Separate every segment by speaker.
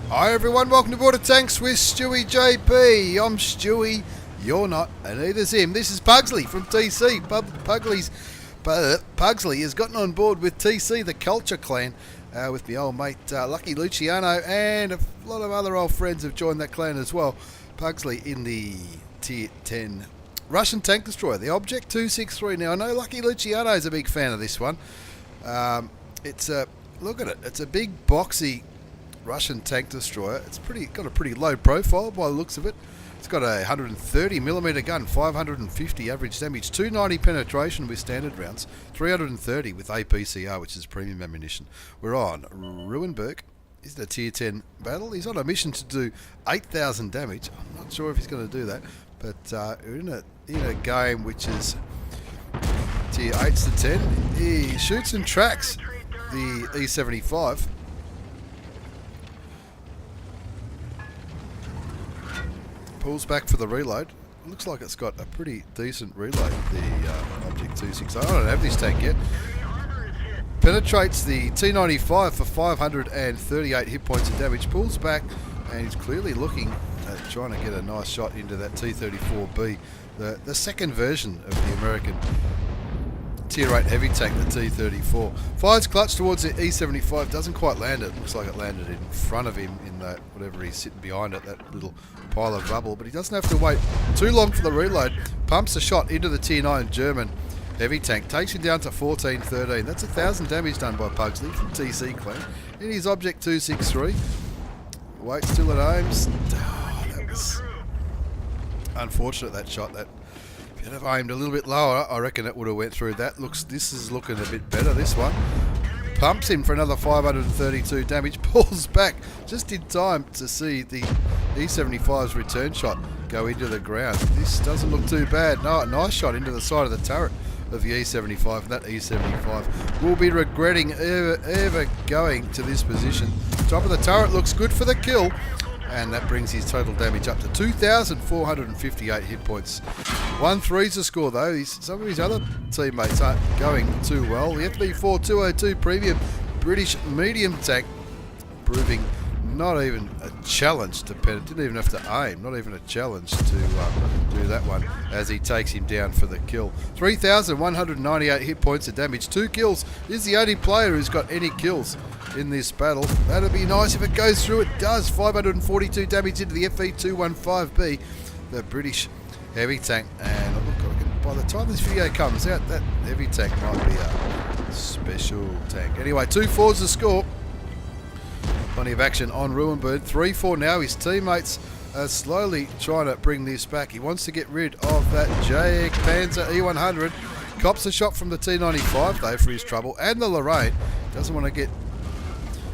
Speaker 1: Hi everyone, welcome to Border Tanks with stewiejp. I'm Stewie, you're not, and neither's him. This is Puggsley from TC. Puggsley has gotten on board with TC, the Culture Clan, with my old mate Lucky Luciano, and a lot of other old friends have joined that clan as well. Puggsley in the Tier 10 Russian tank destroyer, the Object 263. Now I know Lucky Luciano is a big fan of this one. It's a look at it. It's a big boxy Russian tank destroyer. It's got a pretty low profile by the looks of it. It's got a 130mm gun, 550 average damage, 290 penetration with standard rounds, 330 with APCR, which is premium ammunition. We're on Ruinberg. Is it a Tier 10 battle? He's on a mission to do 8,000 damage. I'm not sure if he's going to do that, but we're in a game which is Tier 8s to 10. He shoots and tracks the E75. Pulls back for the reload. Looks like it's got a pretty decent reload, the Object 260. I don't have this tank yet. Penetrates the T95 for 538 hit points of damage. Pulls back and he's clearly looking at trying to get a nice shot into that T34B, the second version of the American Tier 8 heavy tank, the T34. Fires clutch towards the E75, doesn't quite land it. Looks like it landed in front of him in that, whatever he's sitting behind it, that little pile of rubble. But he doesn't have to wait too long for the reload. Pumps a shot into the Tier 9 German heavy tank. Takes him down to 1413. That's 1,000 damage done by Puggsley from TC Clan. In his Object 263. Waits till it aims. Oh, that was unfortunate, that shot. That if you'd have aimed a little bit lower, I reckon it would have went through that. This is looking a bit better, this one. Pumps him for another 532 damage. Pulls back just in time to see the E75's return shot go into the ground. This doesn't look too bad. No, a nice shot into the side of the turret of the E75. That E75 will be regretting ever going to this position. Top of the turret looks good for the kill. And that brings his total damage up to 2,458 hit points. 1-3's the score though. Some of his other teammates aren't going too well. The FB4202 premium British medium tank proving not even a challenge to penetrate. Didn't even have to aim. Not even a challenge to do that one as he takes him down for the kill. 3,198 hit points of damage. 2 kills. He's the only player who's got any kills in this battle. That'd be nice if it goes through. It does. 542 damage into the FE215B, the British heavy tank. And look, by the time this video comes out, that heavy tank might be a special tank. Anyway, 2-4's the score. Plenty of action on Ruinberg. 3-4 now. His teammates are slowly trying to bring this back. He wants to get rid of that JX Panzer E100. Cops a shot from the T95 though for his trouble, and the Lorraine. Doesn't want to get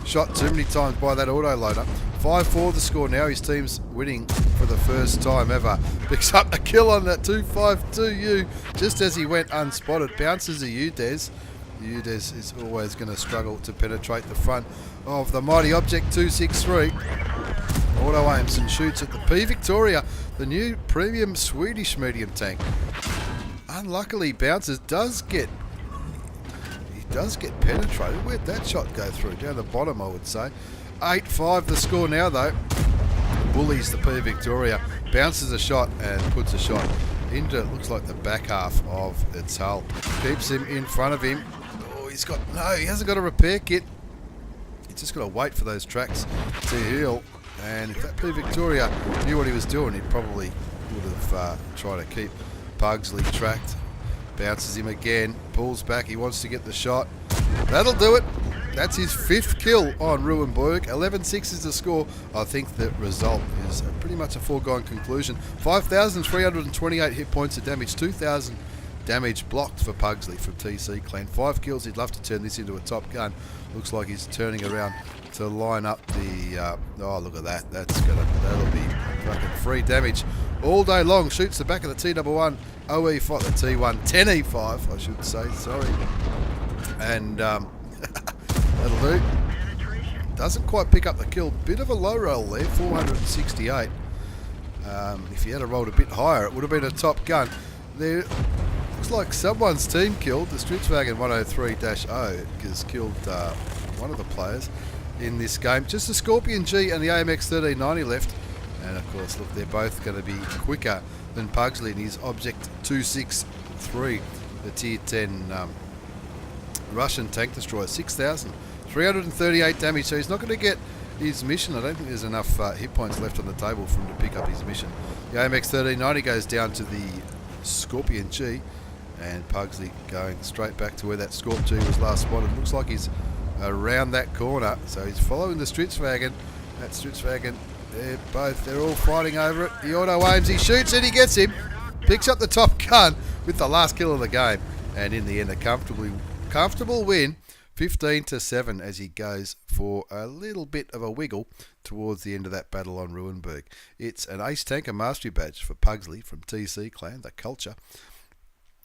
Speaker 1: shot too many times by that autoloader. 5-4 the score now. His team's winning for the first time ever. Picks up a kill on that 252U just as he went unspotted. Bounces a UDES. UDES is always going to struggle to penetrate the front of the mighty Object 263. Auto aims and shoots at the P Victoria, the new premium Swedish medium tank. Unluckily, bounces does get penetrated. Where'd that shot go through? Down the bottom, I would say. 8-5 the score now though. Bullies the P Victoria, bounces a shot and puts a shot into, looks like the back half of its hull. Keeps him in front of him. Oh, he hasn't got a repair kit. He's just got to wait for those tracks to heal. And if that P Victoria knew what he was doing, he probably would have tried to keep Puggsley tracked. Bounces him again, pulls back, he wants to get the shot. That'll do it. That's his 5th kill on Ruinberg. 11-6 is the score. I think the result is pretty much a foregone conclusion. 5,328 hit points of damage, 2,000 damage blocked for Puggsley from TC Clan. 5 kills. He'd love to turn this into a top gun. Looks like he's turning around to line up the... oh, look at that. That'll be fucking free damage all day long. Shoots the back of the T11 OE5, the T1 10E5, I should say. Sorry. And that'll do. Doesn't quite pick up the kill. Bit of a low roll there, 468. If he had rolled a bit higher, it would have been a top gun. There looks like someone's team killed. The Stritzwagen 103-0 has killed one of the players. in this game. Just the Scorpion G and the AMX 1390 left. And of course, look, they're both going to be quicker than Puggsley and his Object 263, the Tier 10 Russian tank destroyer. 6,338 damage, so he's not going to get his mission. I don't think there's enough hit points left on the table for him to pick up his mission. The AMX 1390 goes down to the Scorpion G, and Puggsley going straight back to where that Scorp G was last spotted. Looks like he's around that corner, so he's following the Stritzwagen. That Stritzwagen, they're all fighting over it. The auto aims, he shoots it, he gets him, picks up the top gun with the last kill of the game, and in the end a comfortable win, 15-7, as he goes for a little bit of a wiggle towards the end of that battle on Ruinberg. It's an Ace Tanker Mastery Badge for Puggsley from TC Clan, the Culture.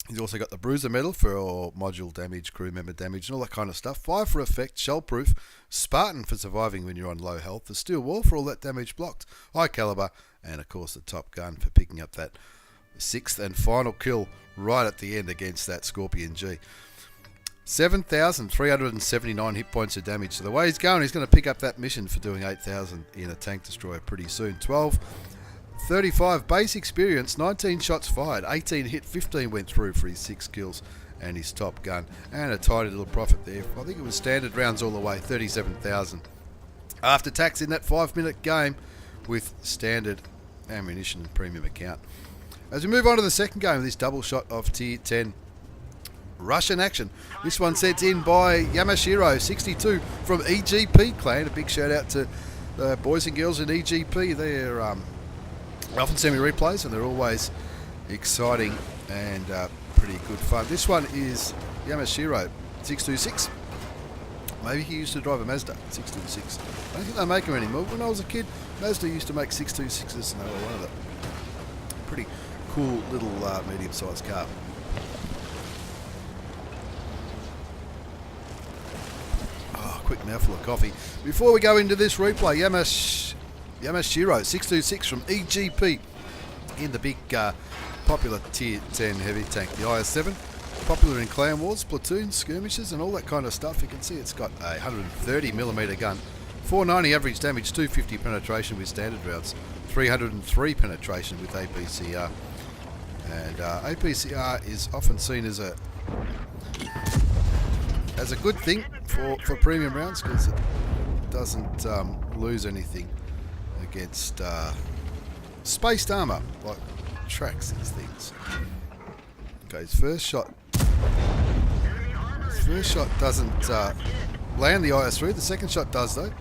Speaker 1: He's also got the Bruiser Medal for module damage, crew member damage, and all that kind of stuff. 5 for effect, shell-proof, Spartan for surviving when you're on low health, the Steel Wall for all that damage blocked, high caliber, and of course the Top Gun for picking up that 6th and final kill right at the end against that Scorpion G. 7,379 hit points of damage. So the way he's going, he's going to pick up that mission for doing 8,000 in a tank destroyer pretty soon. 35 base experience, 19 shots fired, 18 hit, 15 went through for his 6 kills and his Top Gun, and a tidy little profit there. I think it was standard rounds all the way, 37,000 after tax in that 5-minute game with standard ammunition and premium account. As we move on to the second game of this double shot of Tier 10 Russian action, this one sent in by Yamashiro626 from EGP Clan. A big shout out to the boys and girls in EGP. They're often send me replays and they're always exciting and pretty good fun. This one is Yamashiro626. Maybe he used to drive a Mazda 626. I don't think they make them anymore. When I was a kid, Mazda used to make 626s and they were one of the pretty cool little medium-sized car. Oh, quick mouthful of coffee. Before we go into this replay, Yamashiro626 from EGP in the big popular Tier 10 heavy tank, the IS7. Popular in clan wars, platoons, skirmishes and all that kind of stuff. You can see it's got a 130mm gun, 490 average damage, 250 penetration with standard rounds, 303 penetration with APCR. And APCR is often seen as a good thing for premium rounds because it doesn't lose anything against spaced armour like tracks and things. Okay, his first shot doesn't land the IS3. The second shot does though.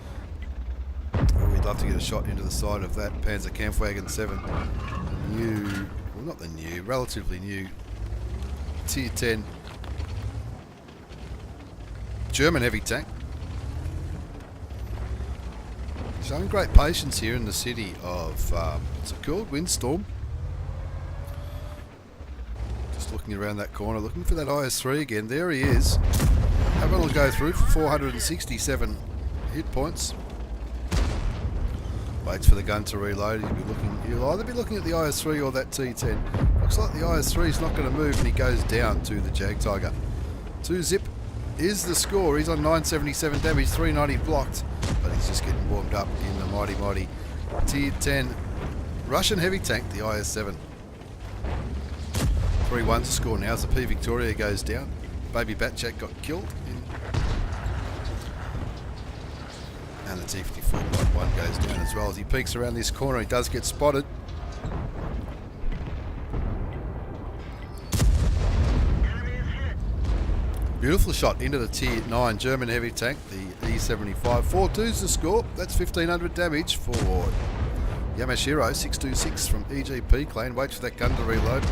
Speaker 1: Oh, we'd love to get a shot into the side of that Panzer Kampfwagen 7. Relatively new Tier 10 German heavy tank. Showing great patience here in the city of, what's it called? Windstorm. Just looking around that corner, looking for that IS3 again. There he is. Having a go through for 467 hit points. Waits for the gun to reload. He'll either be looking at the IS3 or that T10. Looks like the IS3 is not going to move and he goes down to the Jag Tiger. 2-zip is the score. He's on 977 damage, 390 blocked, but he's just getting warmed up in the mighty Tier 10 Russian heavy tank, the IS7. 3-1's the score now as the P Victoria goes down. Baby Batjack got killed. And the T-54.1 goes down as well. As he peeks around this corner, he does get spotted. Beautiful shot into the Tier 9 German heavy tank, the E75. 4-2's the score. That's 1,500 damage for Yamashiro626 from EGP Clan. Waits for that gun to reload.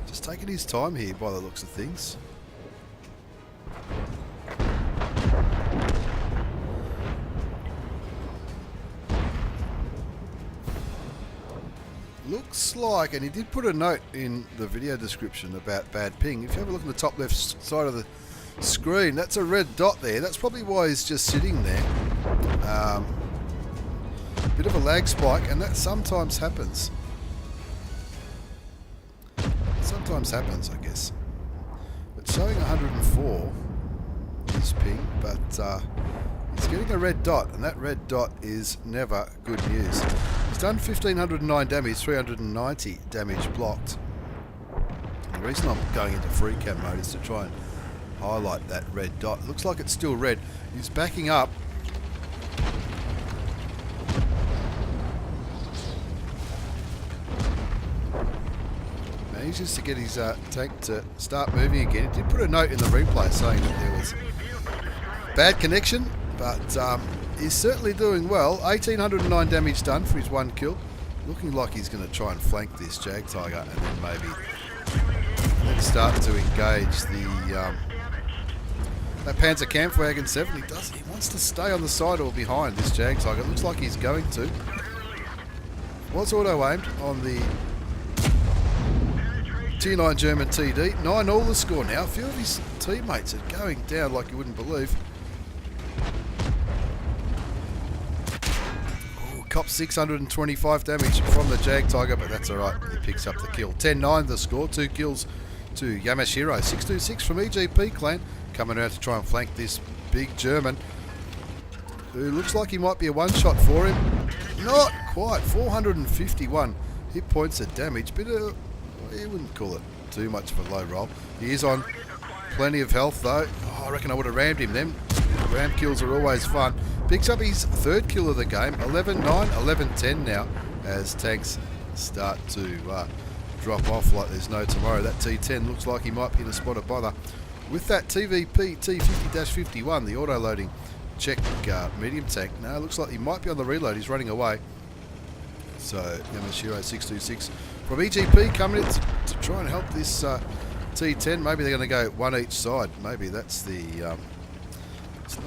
Speaker 1: Just taking his time here by the looks of things. Looks like, and he did put a note in the video description about bad ping. If you have a look at the top left side of the screen, that's a red dot there. That's probably why he's just sitting there. Bit of a lag spike, and that sometimes happens. Sometimes happens, I guess. But showing 104 is his ping, but he's getting a red dot, and that red dot is never good news. He's done 1,509 damage, 390 damage blocked. And the reason I'm going into free cam mode is to try and highlight that red dot. It looks like it's still red. He's backing up. Manages to get his tank to start moving again. He did put a note in the replay saying that there was bad connection, but he's certainly doing well. 1,809 damage done for his one kill. Looking like he's going to try and flank this Jag Tiger and then maybe start to engage the that Panzer Kampfwagen 7. He wants to stay on the side or behind this Jag Tiger. It looks like he's going to. Was auto aimed on the Tier 9 German TD. 9 all the score now. A few of his teammates are going down like you wouldn't believe. Oh, cops 625 damage from the Jag Tiger, but that's alright. He picks up the kill. 10-9 the score. 2 kills to Yamashiro626 from EGP clan. Coming around to try and flank this big German, who looks like he might be a one-shot for him. Not quite. 451 hit points of damage, but you wouldn't call it too much of a low roll. He is on plenty of health though. Oh, I reckon I would have rammed him then. Ram kills are always fun. Picks up his third kill of the game. 11-9, 11-10 now, as tanks start to drop off like there's no tomorrow. That T10 looks like he might be in a spot of bother. With that TVP T50-51, the auto-loading Czech medium tank, now looks like he might be on the reload. He's running away. So Yamashiro626 from EGP coming in to try and help this T10. Maybe they're going to go one each side. Maybe that's the. It's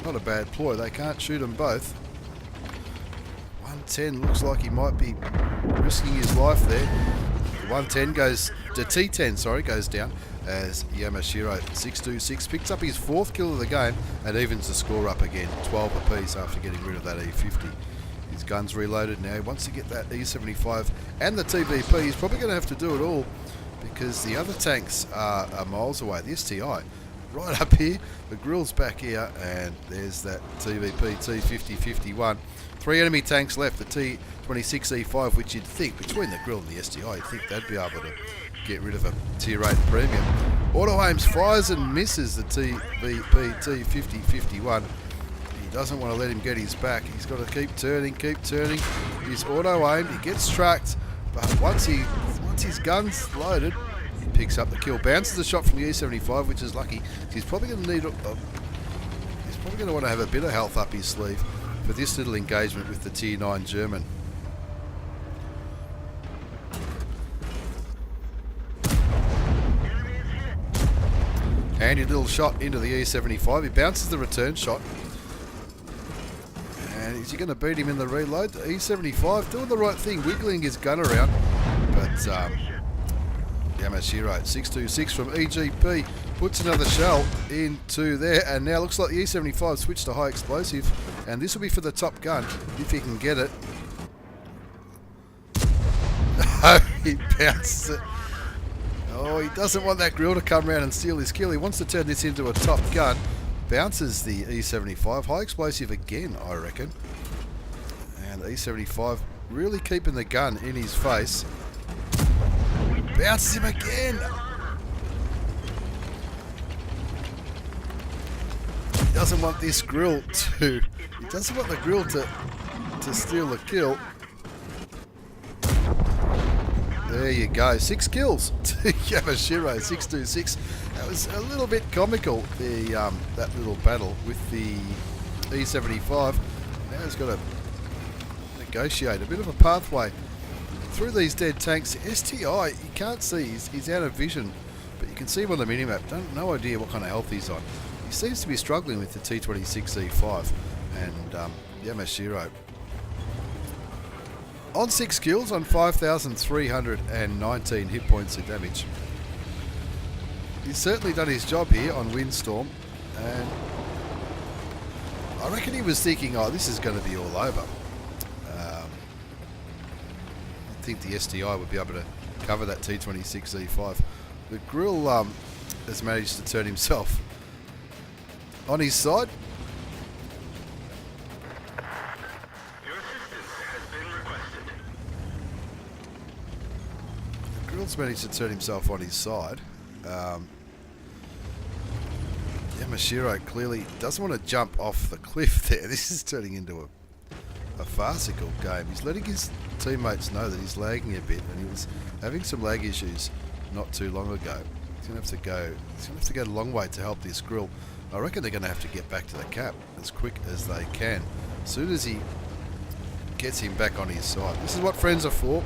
Speaker 1: not a bad ploy. They can't shoot them both. 110 looks like he might be risking his life there. 110 goes to T10. Sorry, goes down as Yamashiro626 picks up his fourth kill of the game and evens the score up again. 12 apiece after getting rid of that E50. His gun's reloaded now. He wants to get that E75 and the TVP. He's probably going to have to do it all because the other tanks are miles away. The STI right up here, the grill's back here, and there's that TVP T50-51. 3 enemy tanks left, the T26E5, which you'd think, between the grill and the STI, you'd think they'd be able to get rid of a Tier 8 premium. Auto aims, fires and misses the TVP T50-51. He doesn't want to let him get his back. He's got to keep turning. He's auto aimed, he gets tracked, but once his gun's loaded, he picks up the kill. Bounces the shot from the E75, which is lucky. He's probably going to need he's probably going to want to have a bit of health up his sleeve for this little engagement with the Tier 9 German. Handy little shot into the E75. He bounces the return shot. And is he going to beat him in the reload? The E75 doing the right thing, wiggling his gun around. But Yamashiro626 from EGP puts another shell into there, and now looks like the E75 switched to high explosive, and this will be for the top gun if he can get it. Oh, he bounces it. Oh, he doesn't want that grill to come around and steal his kill. He wants to turn this into a top gun. Bounces the E75. High explosive again, I reckon. And the E75 really keeping the gun in his face. Bounces him again. He doesn't want this grill to. He doesn't want the grill to steal the kill. There you go, 6 kills to Yamashiro626. That was a little bit comical, that little battle with the E75. Now he's got to negotiate a bit of a pathway through these dead tanks. STI, you can't see, he's out of vision, but you can see him on the minimap. No idea what kind of health he's on. He seems to be struggling with the T26E5, and Yamashiro on 6 kills on 5,319 hit points of damage. He's certainly done his job here on Windstorm, and I reckon he was thinking, oh, this is going to be all over. I think the STI would be able to cover that T26E5. The grill has managed to turn himself on his side.
Speaker 2: Your assistance has been requested.
Speaker 1: The grill's managed to turn himself on his side. Yamashiro clearly doesn't want to jump off the cliff there. This is turning into a farcical game. He's letting his teammates know that he's lagging a bit, and he was having some lag issues not too long ago. He's going to have to go a long way to help this grill. I reckon they're going to have to get back to the cap as quick as they can. As soon as he gets him back on his side. This is what friends are for.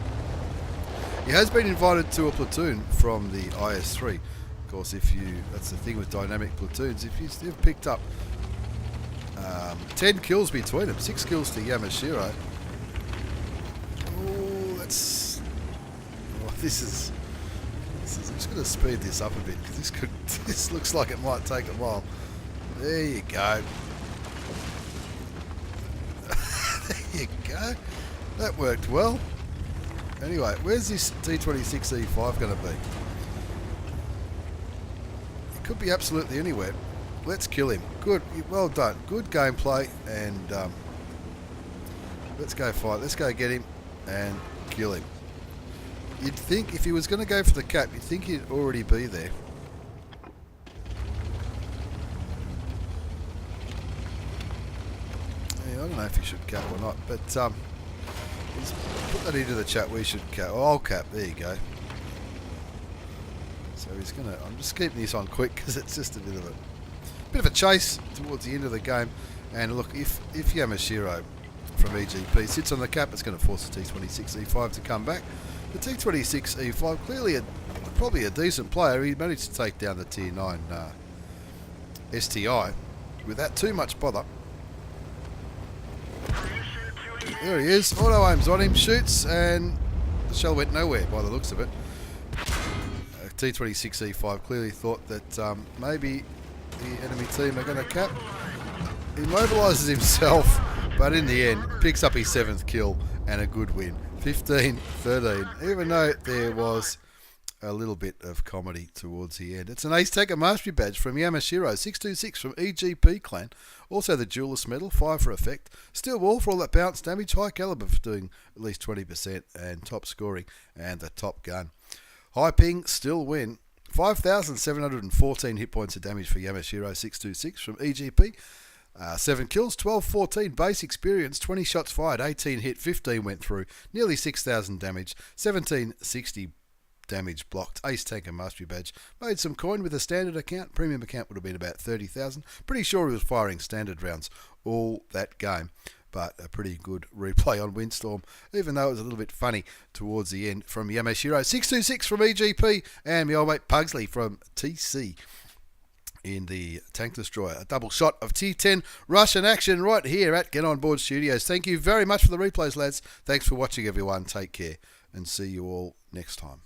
Speaker 1: He has been invited to a platoon from the IS3. Of course, that's the thing with dynamic platoons, if you've picked up 10 kills between them, 6 kills to Yamashiro. Oh, this is I'm just going to speed this up a bit, because this looks like it might take a while. There you go. There you go. That worked well. Anyway, where's this T26E5 going to be? It could be absolutely anywhere. Let's kill him. Good. Well done. Good gameplay. And let's go fight. Let's go get him and kill him. You'd think if he was going to go for the cap, you'd think he'd already be there. Yeah, I don't know if he should cap or not, but let's put that into the chat. We should cap. Oh, I'll cap. There you go. So he's going to... I'm just keeping this on quick because it's just a bit of a chase towards the end of the game. And look, if Yamashiro from EGP sits on the cap, it's going to force the T26E5 to come back. The T26E5, clearly probably a decent player. He managed to take down the Tier 9 STI without too much bother. There he is. Auto aims on him, shoots, and the shell went nowhere by the looks of it. T26E5 clearly thought that maybe the enemy team are going to cap. He mobilises himself, but in the end picks up his 7th kill and a good win. 15-13, even though there was a little bit of comedy towards the end. It's an Ace Tanker Mastery Badge from Yamashiro626 from EGP Clan. Also the Duelist Medal, 5 for effect. Steel Wall for all that bounce damage. High Caliber for doing at least 20%. And top scoring and the top gun. High Ping, still win. 5,714 hit points of damage for Yamashiro626 from EGP. 7 kills, 12-14 base experience, 20 shots fired, 18 hit, 15 went through, nearly 6,000 damage, 1760 damage blocked. Ace Tanker Mastery Badge. Made some coin with a standard account. Premium account would have been about 30,000. Pretty sure he was firing standard rounds all that game. But a pretty good replay on Windstorm, even though it was a little bit funny towards the end from Yamashiro626 from EGP and my old mate Puggsley from TC in the Tank Destroyer. A double shot of T10 Russian action right here at Get On Board Studios. Thank you very much for the replays, lads. Thanks for watching, everyone. Take care and see you all next time.